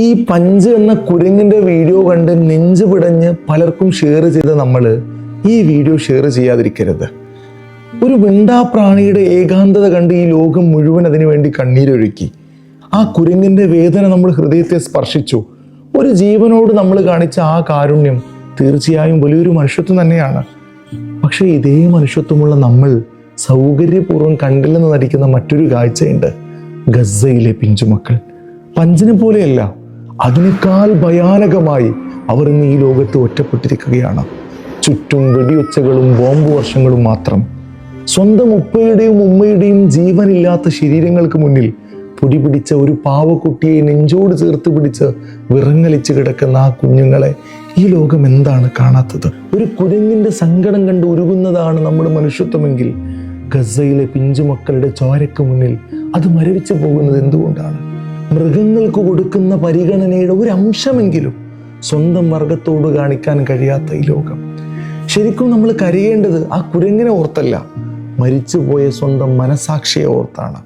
ഈ പഞ്ച് എന്ന കുരങ്ങിൻ്റെ വീഡിയോ കണ്ട് നെഞ്ചു പിടഞ്ഞ് പലർക്കും ഷെയർ ചെയ്ത നമ്മൾ ഈ വീഡിയോ ഷെയർ ചെയ്യാതിരിക്കരുത്. ഒരു മിണ്ടാപ്രാണിയുടെ ഏകാന്തത കണ്ട് ഈ ലോകം മുഴുവൻ അതിനു വേണ്ടി കണ്ണീരൊഴുക്കി. ആ കുരങ്ങിൻ്റെ വേദന നമ്മൾ ഹൃദയത്തെ സ്പർശിച്ചു. ഒരു ജീവനോട് നമ്മൾ കാണിച്ച ആ കാരുണ്യം തീർച്ചയായും വലിയൊരു മനുഷ്യത്വം തന്നെയാണ്. പക്ഷേ ഇതേ മനുഷ്യത്വമുള്ള നമ്മൾ സൗകര്യപൂർവ്വം കണ്ടില്ലെന്ന് നടിക്കുന്ന മറ്റൊരു കാഴ്ചയുണ്ട്. ഗസയിലെ പിഞ്ചുമക്കൾ പഞ്ചിനെ പോലെയല്ല, അതിനേക്കാൾ ഭയാനകമായി അവർ ഇന്ന് ഈ ലോകത്ത് ഒറ്റപ്പെട്ടിരിക്കുകയാണ്. ചുറ്റും വെടിയൊച്ചകളും ബോംബ് വർഷങ്ങളും മാത്രം. സ്വന്തം ഉപ്പയുടെയും ഉമ്മയുടെയും ജീവനില്ലാത്ത ശരീരങ്ങൾക്ക് മുന്നിൽ പൊടി പിടിച്ച ഒരു പാവക്കുട്ടിയെ നെഞ്ചോട് ചേർത്ത് പിടിച്ച് വിറങ്ങലിച്ച് കിടക്കുന്ന ആ കുഞ്ഞുങ്ങളെ ഈ ലോകം എന്താണ് കാണാത്തത്? ഒരു കുരങ്ങിൻ്റെ സങ്കടം കണ്ട് ഉരുകുന്നതാണ് നമ്മുടെ മനുഷ്യത്വമെങ്കിൽ ഗസയിലെ പിഞ്ചുമക്കളുടെ ചോരയ്ക്ക് മുന്നിൽ അത് മരവിച്ചു പോകുന്നത് എന്തുകൊണ്ടാണ്? മൃഗങ്ങൾക്ക് കൊടുക്കുന്ന പരിഗണനയുടെ ഒരു അംശമെങ്കിലും സ്വന്തം വർഗത്തോട് കാണിക്കാൻ കഴിയാത്ത ഈ ലോകം. ശരിക്കും നമ്മൾ കരയേണ്ടത് ആ കുരങ്ങിനെ ഓർത്തല്ല, മരിച്ചുപോയ സ്വന്തം മനസാക്ഷിയെ ഓർത്താണ്.